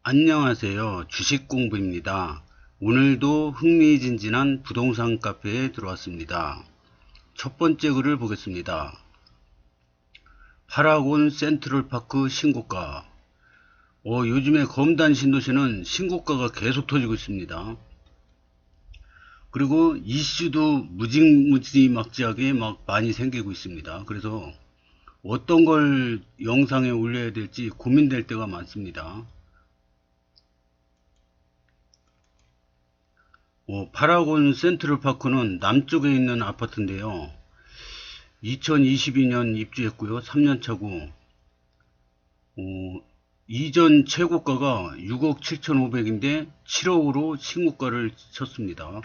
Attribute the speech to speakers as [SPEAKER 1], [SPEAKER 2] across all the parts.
[SPEAKER 1] 안녕하세요. 주식공부입니다. 오늘도 흥미진진한 부동산 카페에 들어왔습니다. 첫 번째 글을 보겠습니다. 파라곤 센트럴파크 신고가. 요즘에 검단 신도시는 신고가가 계속 터지고 있습니다. 그리고 이슈도 무지막지하게 막 많이 생기고 있습니다. 그래서 어떤 걸 영상에 올려야 될지 고민될 때가 많습니다. 파라곤 센트럴파크는 남쪽에 있는 아파트인데요. 2022년 입주했고요. 3년 차고, 이전 최고가가 6억 7,500인데 7억으로 신고가를 쳤습니다.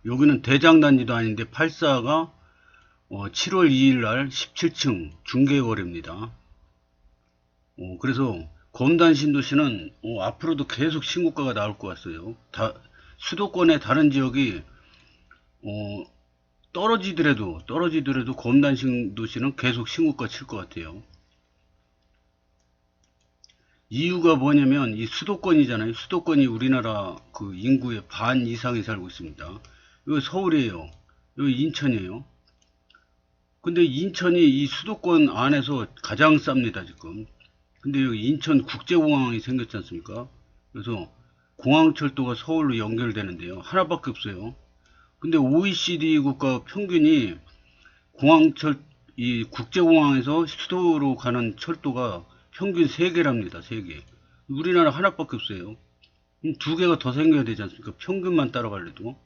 [SPEAKER 1] 여기는 대장단지도 아닌데 84가 7월 2일 날 17층 중개거래입니다. 그래서 검단 신도시는 앞으로도 계속 신고가가 나올 것 같아요. 수도권의 다른 지역이 떨어지더라도 검단 신도시는 계속 신고가 칠 것 같아요. 이유가 뭐냐면 이 수도권이잖아요. 수도권이 우리나라 그 인구의 반 이상이 살고 있습니다. 여기 서울이에요. 여기 인천이에요. 근데 인천이 이 수도권 안에서 가장 쌉니다, 지금. 근데 여기 인천 국제공항이 생겼지 않습니까? 그래서 공항철도가 서울로 연결되는데요. 하나밖에 없어요. 근데 OECD 국가 평균이 이 국제공항에서 수도로 가는 철도가 평균 3개랍니다. 3개. 우리나라 하나밖에 없어요. 2개가 더 생겨야 되지 않습니까? 평균만 따라가려도.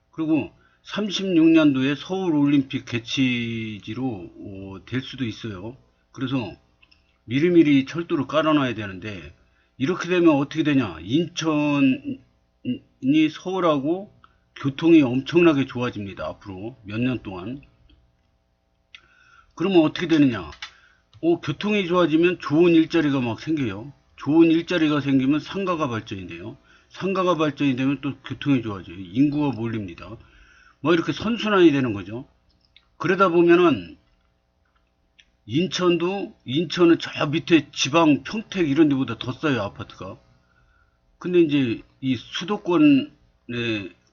[SPEAKER 1] 그리고 36년도에 서울올림픽 개최지로 될 수도 있어요. 그래서 미리미리 철도를 깔아놔야 되는데, 이렇게 되면 어떻게 되냐? 인천이 서울하고 교통이 엄청나게 좋아집니다. 앞으로 몇 년 동안. 그러면 어떻게 되느냐? 교통이 좋아지면 좋은 일자리가 막 생겨요. 좋은 일자리가 생기면 상가가 발전이 돼요. 상가가 발전이 되면 또 교통이 좋아져요. 인구가 몰립니다. 뭐 이렇게 선순환이 되는 거죠. 그러다 보면은 인천은 저 밑에 지방 평택 이런 데보다 더 싸요, 아파트가. 근데 이제 이 수도권의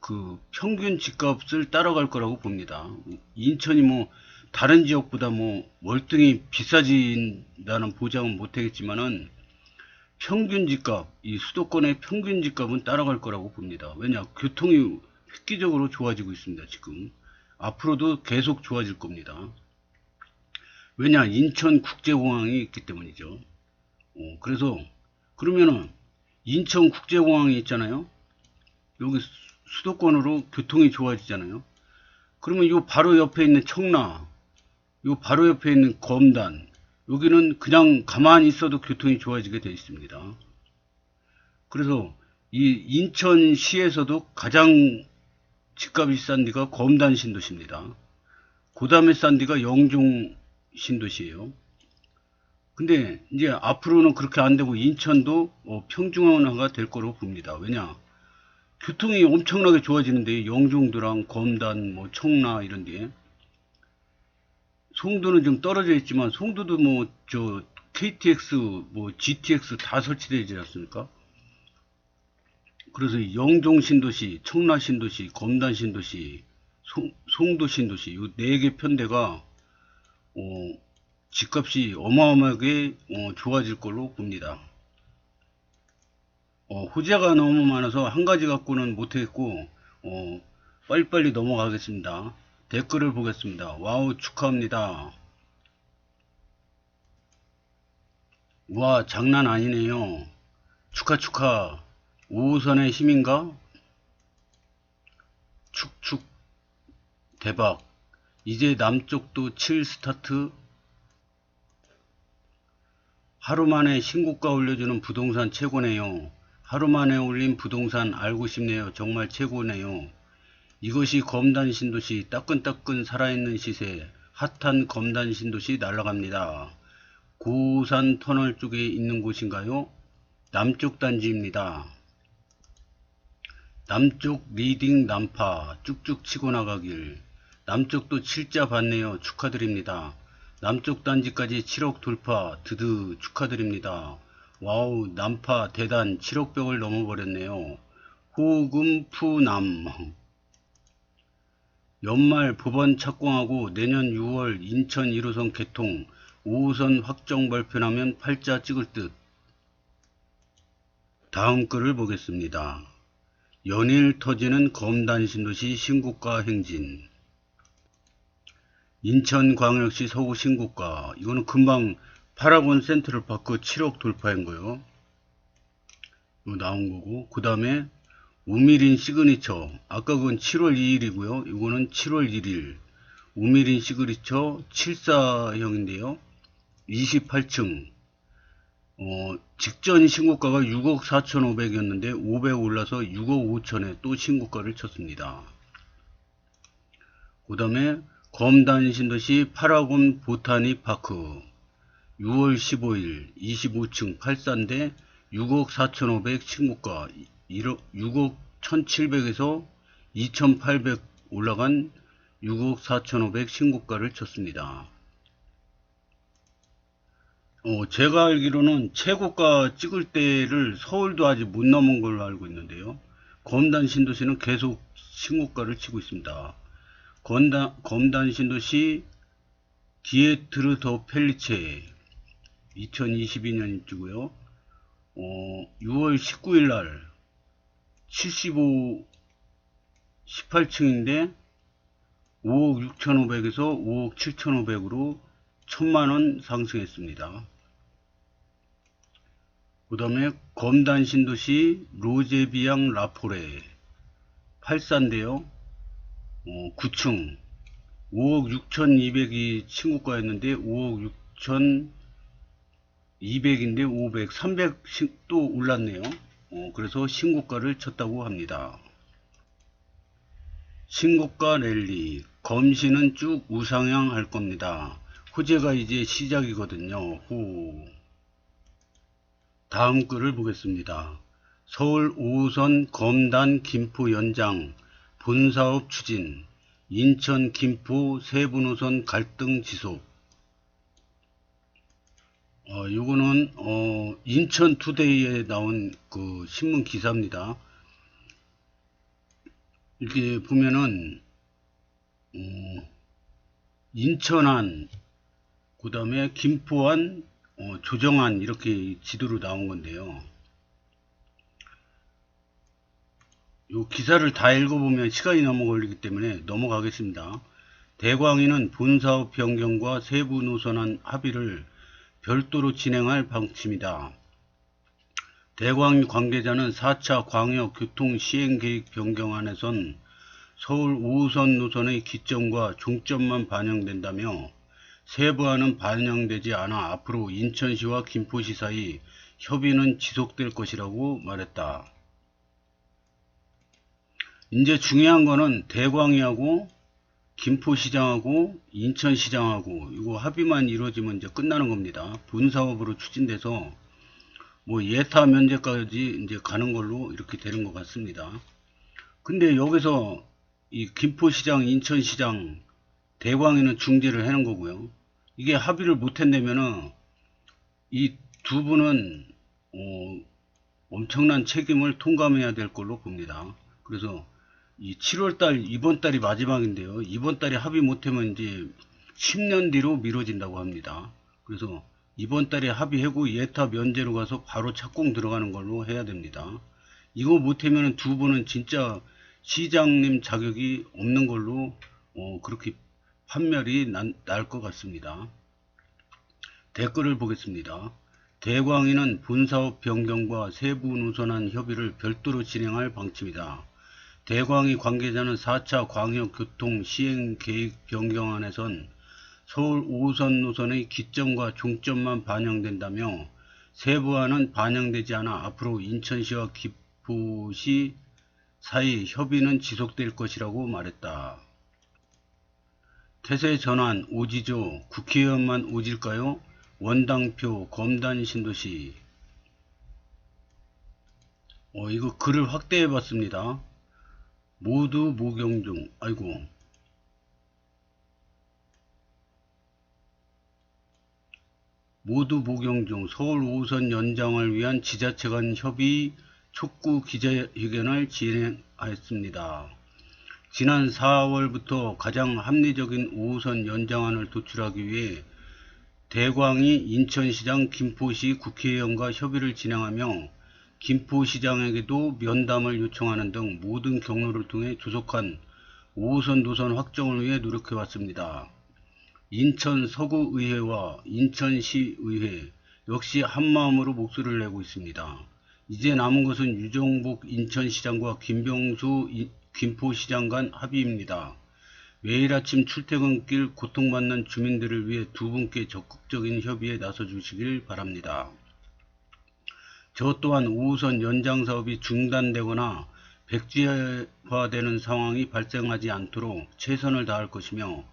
[SPEAKER 1] 그 평균 집값을 따라갈 거라고 봅니다. 인천이 뭐 다른 지역보다 뭐 월등히 비싸진다는 보장은 못 하겠지만은 평균 집값, 이 수도권의 평균 집값은 따라갈 거라고 봅니다. 왜냐? 교통이 획기적으로 좋아지고 있습니다, 지금. 앞으로도 계속 좋아질 겁니다. 왜냐? 인천국제공항이 있기 때문이죠. 그래서, 그러면은, 인천국제공항이 있잖아요? 여기 수도권으로 교통이 좋아지잖아요? 그러면 요 바로 옆에 있는 청라, 요 바로 옆에 있는 검단, 여기는 그냥 가만히 있어도 교통이 좋아지게 되어 있습니다. 그래서 이 인천시에서도 가장 집값이 싼 데가 검단 신도시입니다. 그 다음에 싼 데가 영종 신도시예요. 근데 이제 앞으로는 그렇게 안 되고 인천도 평중화가 될 거로 봅니다. 왜냐? 교통이 엄청나게 좋아지는데 영종도랑 검단, 뭐 청라 이런 데. 송도는 좀 떨어져 있지만 송도도 뭐 저 KTX, 뭐 GTX 다 설치되어 있지 않습니까? 그래서 영종 신도시, 청라 신도시, 검단 신도시, 송도 신도시 이 4개 편대가 집값이 어마어마하게 좋아질 걸로 봅니다. 호재가 너무 많아서 한 가지 갖고는 못하겠고 빨리빨리 넘어가겠습니다. 댓글을 보겠습니다. 와우, 축하합니다. 와, 장난 아니네요. 축하. 5호선의 힘인가? 축축. 대박. 이제 남쪽도 7 스타트. 하루 만에 신고가 올려주는 부동산 최고네요. 하루 만에 올린 부동산 알고 싶네요. 정말 최고네요. 이것이 검단 신도시, 따끈따끈 살아있는 시세. 핫한 검단 신도시 날아갑니다. 고산 터널 쪽에 있는 곳인가요? 남쪽 단지입니다. 남쪽 리딩 난파 쭉쭉 치고 나가길. 남쪽도 7자 받네요. 축하드립니다. 남쪽 단지까지 7억 돌파 드드 축하드립니다. 와우, 난파 대단 7억 벽을 넘어버렸네요. 호금푸남. 연말 법원 착공하고 내년 6월 인천 1호선 개통, 5호선 확정 발표나면 팔자 찍을 듯. 다음 글을 보겠습니다. 연일 터지는 검단신도시 신고가 행진. 인천광역시 서구 신고가. 이거는 금방 파라곤 센트럴파크 7억 돌파한 거요. 이거 나온 거고. 그 다음에 우미린 시그니처. 아까 그건 7월 2일이고요. 이거는 7월 1일. 우미린 시그니처 74형인데요. 28층. 직전 신고가가 6억 4,500이었는데 500 올라서 6억 5천에 또 신고가를 쳤습니다. 그 다음에 검단신도시 파라곤 보타니 파크 6월 15일 25층 8사인데 6억 4,500 신고가 6억 1,700에서 2,800 올라간 6억 4,500 신고가를 쳤습니다. 제가 알기로는 최고가 찍을 때를 서울도 아직 못 넘은 걸로 알고 있는데요. 검단 신도시는 계속 신고가를 치고 있습니다. 검단 신도시 디에트르 더 펠리체 2022년 입주고요. 6월 19일 날 75 18층인데 5억 6,500에서 5억 7,500으로 1,000만원 상승했습니다. 그 다음에 검단 신도시 로제비앙 라포레 8사인데요. 9층 5억 6,200이 신고가였는데 5억 6,200인데 500, 300 또 올랐네요. 그래서 신고가를 쳤다고 합니다. 신고가 랠리. 검시는 쭉 우상향 할 겁니다. 호재가 이제 시작이거든요. 다음 글을 보겠습니다. 서울 5호선 검단 김포 연장 본사업 추진. 인천 김포 세분호선 갈등 지속. 요거는 인천 투데이에 나온 그 신문 기사입니다. 이렇게 보면은 인천안, 그 다음에 김포안, 조정안 이렇게 지도로 나온 건데요. 요 기사를 다 읽어보면 시간이 너무 걸리기 때문에 넘어가겠습니다. 대광위는 본사업 변경과 세부 노선안 합의를 별도로 진행할 방침이다. 대광위 관계자는 4차 광역교통시행계획 변경안에선 서울 5호선 노선의 기점과 종점만 반영된다며 세부안은 반영되지 않아 앞으로 인천시와 김포시 사이 협의는 지속될 것이라고 말했다. 이제 중요한 거는 대광위하고 김포시장하고 인천시장하고 이거 합의만 이루어지면 이제 끝나는 겁니다. 본사업으로 추진돼서 뭐 예타 면제까지 이제 가는 걸로 이렇게 되는 것 같습니다. 근데 여기서 이 김포시장, 인천시장, 대광위는 중재를 하는 거고요. 이게 합의를 못 한다면은 이 두 분은 엄청난 책임을 통감해야 될 걸로 봅니다. 그래서 이 7월달 이번 달이 마지막인데요. 이번 달에 합의 못하면 이제 10년 뒤로 미뤄진다고 합니다. 그래서 이번 달에 합의하고 예타 면제로 가서 바로 착공 들어가는 걸로 해야 됩니다. 이거 못하면 두 분은 진짜 시장님 자격이 없는 걸로 그렇게 판멸이 날 것 같습니다. 댓글을 보겠습니다. 대광위는 본사업 변경과 세부 노선안 협의를 별도로 진행할 방침이다. 대광위 관계자는 4차 광역교통 시행계획 변경안에선 서울 5호선 노선의 기점과 종점만 반영된다며 세부안은 반영되지 않아 앞으로 인천시와 김포시 사이 협의는 지속될 것이라고 말했다. 태세 전환 오지죠. 국회의원만 오질까요? 원당표 검단 신도시. 이거 글을 확대해 봤습니다. 모두 모경중. 아이고. 모두 목용 중 서울 5호선 연장을 위한 지자체 간 협의 촉구 기자회견을 진행하였습니다. 지난 4월부터 가장 합리적인 5호선 연장안을 도출하기 위해 대광이 인천시장, 김포시 국회의원과 협의를 진행하며 김포시장에게도 면담을 요청하는 등 모든 경로를 통해 조속한 5호선 노선 확정을 위해 노력해왔습니다. 인천 서구의회와 인천시의회 역시 한마음으로 목소리를 내고 있습니다. 이제 남은 것은 유정복 인천시장과 김병수 김포시장 간 합의입니다. 매일 아침 출퇴근길 고통받는 주민들을 위해 두 분께 적극적인 협의에 나서주시길 바랍니다. 저 또한 5호선 연장 사업이 중단되거나 백지화되는 상황이 발생하지 않도록 최선을 다할 것이며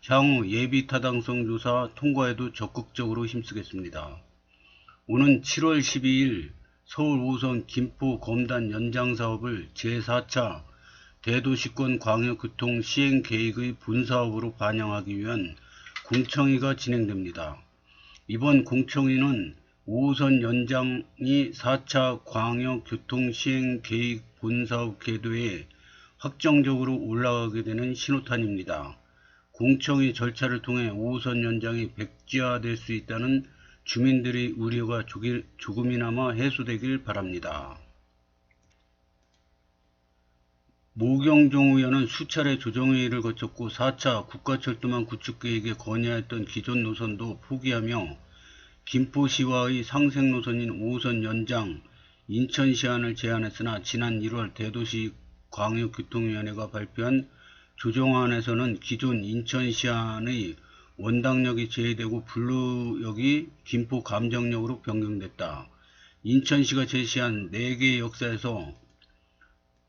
[SPEAKER 1] 향후 예비 타당성 조사 통과에도 적극적으로 힘쓰겠습니다. 오는 7월 12일 서울 5호선 김포 검단 연장 사업을 제4차 대도시권 광역교통 시행계획의 본사업으로 반영하기 위한 공청회가 진행됩니다. 이번 공청회는 5호선 연장이 4차 광역교통 시행계획 본사업 궤도에 확정적으로 올라가게 되는 신호탄입니다. 공청회 절차를 통해 5호선 연장이 백지화될 수 있다는 주민들의 우려가 조금이나마 해소되길 바랍니다. 모경종 의원은 수차례 조정회의를 거쳤고 4차 국가철도망 구축계획에 건의했던 기존 노선도 포기하며 김포시와의 상생 노선인 5호선 연장 인천시안을 제안했으나 지난 1월 대도시 광역교통위원회가 발표한 조정안에서는 기존 인천시안의 원당역이 제외되고 분로역이 김포 감정역으로 변경됐다. 인천시가 제시한 4개의 역사에서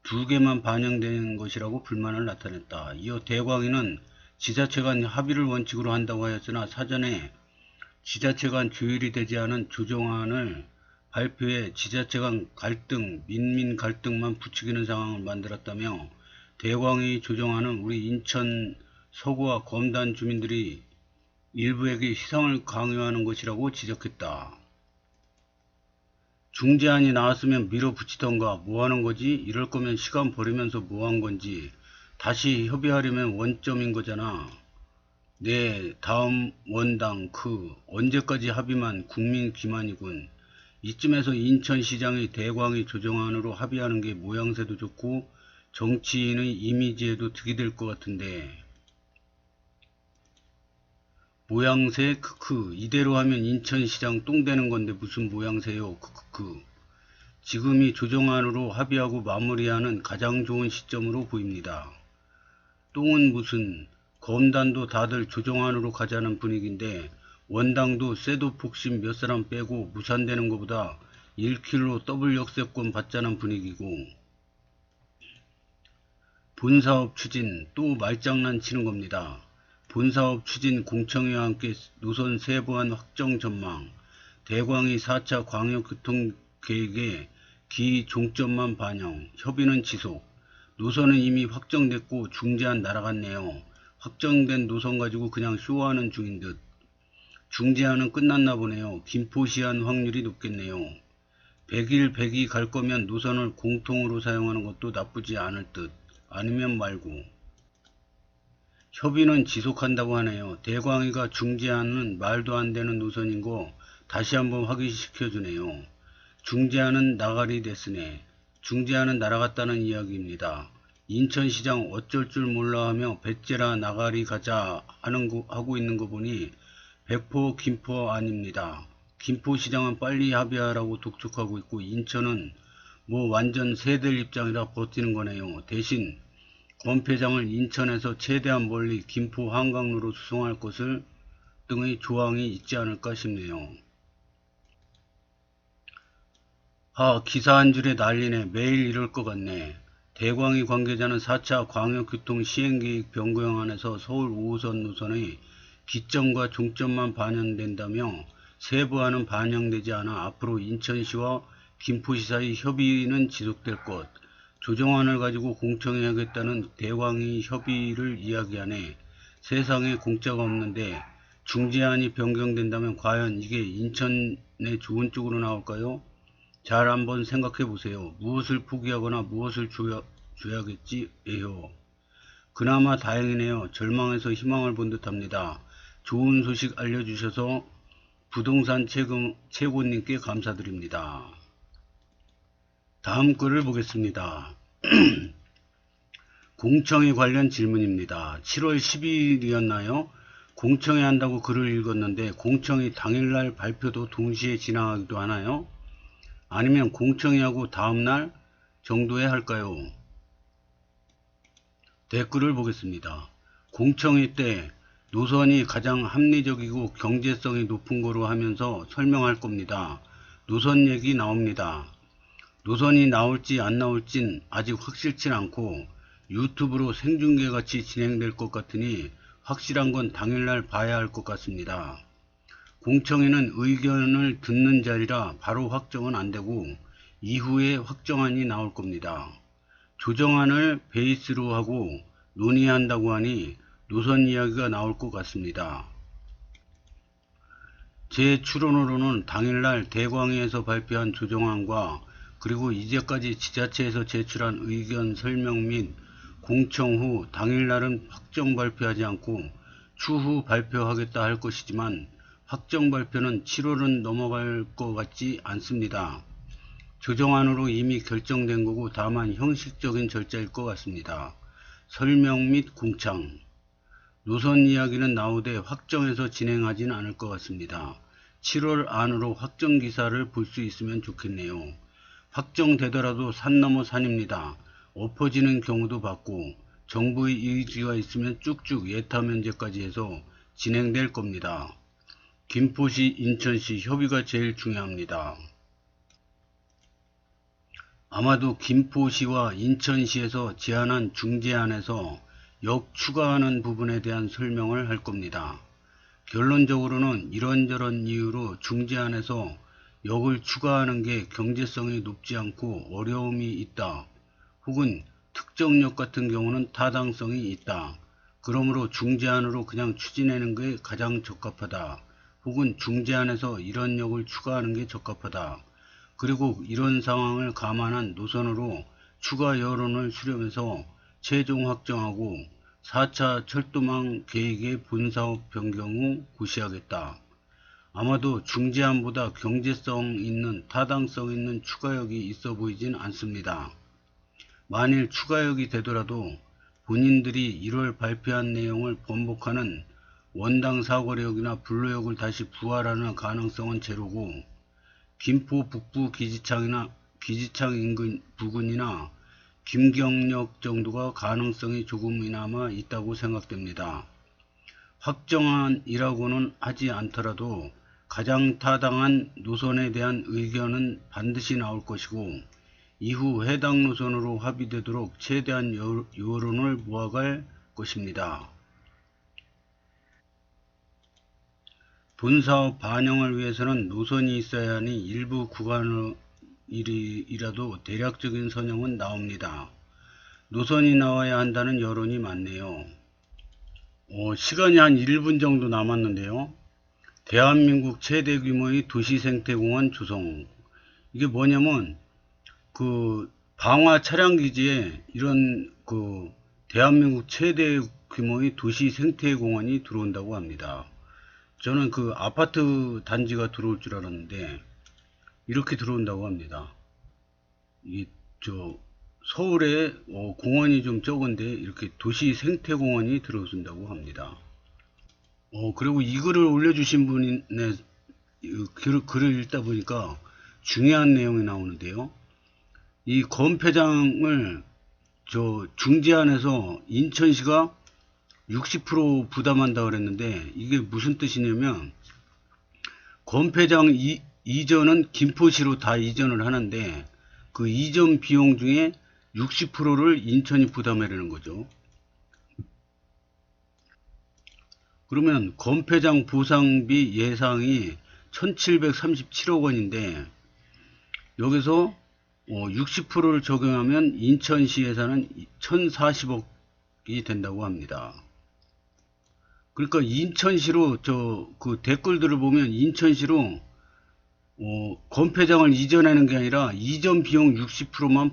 [SPEAKER 1] 2개만 반영된 것이라고 불만을 나타냈다. 이어 대광위는 지자체 간 합의를 원칙으로 한다고 하였으나 사전에 지자체 간 조율이 되지 않은 조정안을 발표해 지자체 간 갈등, 민민 갈등만 부추기는 상황을 만들었다며 대광위 조정안은 우리 인천 서구와 검단 주민들이 일부에게 희생을 강요하는 것이라고 지적했다. 중재안이 나왔으면 밀어붙이던가 뭐하는 거지? 이럴 거면 시간 버리면서 뭐한 건지 다시 협의하려면 원점인 거잖아. 네, 다음 원당 언제까지 합의만 국민 기만이군. 이쯤에서 인천시장의 대광위 조정안으로 합의하는 게 모양새도 좋고 정치인의 이미지에도 득이 될 것 같은데. 모양새 이대로 하면 인천시장 똥 되는 건데 무슨 모양새요. 지금이 조정안으로 합의하고 마무리하는 가장 좋은 시점으로 보입니다. 똥은 무슨, 검단도 다들 조정안으로 가자는 분위기인데 원당도 쇠도 폭신 몇 사람 빼고 무산되는 것보다 1km 더블 역세권 받자는 분위기고, 본사업 추진 또 말장난 치는 겁니다. 본사업 추진 공청회와 함께 노선 세부안 확정 전망, 대광위 4차 광역교통계획의 기 종점만 반영, 협의는 지속, 노선은 이미 확정됐고 중재안 날아갔네요. 확정된 노선 가지고 그냥 쇼하는 중인 듯. 중재안은 끝났나 보네요. 김포시안 확률이 높겠네요. 100일 100이 갈 거면 노선을 공통으로 사용하는 것도 나쁘지 않을 듯. 아니면 말고. 협의는 지속한다고 하네요. 대광위가 중재안은 말도 안 되는 노선인 거 다시 한번 확인시켜주네요. 중재안은 나가리 됐으네. 중재안은 날아갔다는 이야기입니다. 인천시장 어쩔 줄 몰라 하며 배째라 나가리 가자 하고 있는 거 보니 백포 김포 아닙니다. 김포시장은 빨리 합의하라고 독촉하고 있고 인천은 뭐 완전 새들 입장이라 버티는 거네요. 대신 권폐장을 인천에서 최대한 멀리 김포 한강로로 수송할 것을 등의 조항이 있지 않을까 싶네요. 기사 한 줄에 난리네. 매일 이럴 것 같네. 대광위 관계자는 4차 광역교통 시행계획 변경안에서 서울 5호선 노선의 기점과 종점만 반영된다며 세부안은 반영되지 않아 앞으로 인천시와 김포시 사이 협의는 지속될 것. 조정안을 가지고 공청회하겠다는 대광위 협의를 이야기하네. 세상에 공짜가 없는데 중재안이 변경된다면 과연 이게 인천의 좋은 쪽으로 나올까요? 잘 한번 생각해 보세요. 무엇을 포기하거나 무엇을 줘야겠지? 에요. 그나마 다행이네요. 절망에서 희망을 본 듯합니다. 좋은 소식 알려주셔서 부동산 최고님께 감사드립니다. 다음 글을 보겠습니다. 공청회 관련 질문입니다. 7월 10일이었나요? 공청회 한다고 글을 읽었는데 공청회 당일날 발표도 동시에 진행하기도 하나요? 아니면 공청회하고 다음날 정도에 할까요? 댓글을 보겠습니다. 공청회 때 노선이 가장 합리적이고 경제성이 높은 거로 하면서 설명할 겁니다. 노선 얘기 나옵니다. 노선이 나올지 안 나올진 아직 확실치 않고 유튜브로 생중계 같이 진행될 것 같으니 확실한 건 당일날 봐야 할 것 같습니다. 공청회는 의견을 듣는 자리라 바로 확정은 안 되고 이후에 확정안이 나올 겁니다. 조정안을 베이스로 하고 논의한다고 하니 노선 이야기가 나올 것 같습니다. 제 추론으로는 당일날 대광회에서 발표한 조정안과 그리고 이제까지 지자체에서 제출한 의견 설명 및 공청 후 당일날은 확정 발표하지 않고 추후 발표하겠다 할 것이지만 확정 발표는 7월은 넘어갈 것 같지 않습니다. 조정안으로 이미 결정된 거고 다만 형식적인 절차일 것 같습니다. 설명 및 공청, 노선 이야기는 나오되 확정해서 진행하진 않을 것 같습니다. 7월 안으로 확정 기사를 볼 수 있으면 좋겠네요. 확정되더라도 산 넘어 산입니다. 엎어지는 경우도 봤고 정부의 의지가 있으면 쭉쭉 예타 면제까지 해서 진행될 겁니다. 김포시, 인천시 협의가 제일 중요합니다. 아마도 김포시와 인천시에서 제안한 중재안에서 역 추가하는 부분에 대한 설명을 할 겁니다. 결론적으로는 이런저런 이유로 중재안에서 역을 추가하는 게 경제성이 높지 않고 어려움이 있다. 혹은 특정 역 같은 경우는 타당성이 있다. 그러므로 중재안으로 그냥 추진하는 게 가장 적합하다. 혹은 중재안에서 이런 역을 추가하는 게 적합하다. 그리고 이런 상황을 감안한 노선으로 추가 여론을 수렴해서 최종 확정하고 4차 철도망 계획의 본사업 변경 후 고시하겠다. 아마도 중재안보다 경제성 있는 타당성 있는 추가역이 있어 보이진 않습니다. 만일 추가역이 되더라도 본인들이 1월 발표한 내용을 번복하는 원당 사거리역이나 불로역을 다시 부활하는 가능성은 제로고 김포 북부 기지창 인근 부근이나 김경역 정도가 가능성이 조금이나마 있다고 생각됩니다. 확정안이라고는 하지 않더라도 가장 타당한 노선에 대한 의견은 반드시 나올 것이고 이후 해당 노선으로 합의되도록 최대한 여론을 모아갈 것입니다. 본사업 반영을 위해서는 노선이 있어야 하니 일부 구간이라도 대략적인 선형은 나옵니다. 노선이 나와야 한다는 여론이 많네요. 시간이 한 1분 정도 남았는데요. 대한민국 최대 규모의 도시생태공원 조성. 이게 뭐냐면 그 방화 차량기지에 이런 그 대한민국 최대 규모의 도시생태공원이 들어온다고 합니다. 저는 그 아파트 단지가 들어올 줄 알았는데 이렇게 들어온다고 합니다. 서울에 공원이 좀 적은데 이렇게 도시 생태공원이 들어온다고 합니다. 그리고 이 글을 올려주신 분의 글을 읽다 보니까 중요한 내용이 나오는데요. 이 건폐장을 중재안에서 인천시가 60% 부담한다 그랬는데 이게 무슨 뜻이냐면 건폐장 이전은 김포시로 다 이전을 하는데 그 이전 비용 중에 60%를 인천이 부담하려는 거죠. 그러면 건폐장 보상비 예상이 1737억 원인데 여기서 60%를 적용하면 인천시 예산은 1040억이 된다고 합니다. 그러니까 인천시로 그 댓글들을 보면 인천시로 건폐장을 이전하는 게 아니라 이전 비용 60%만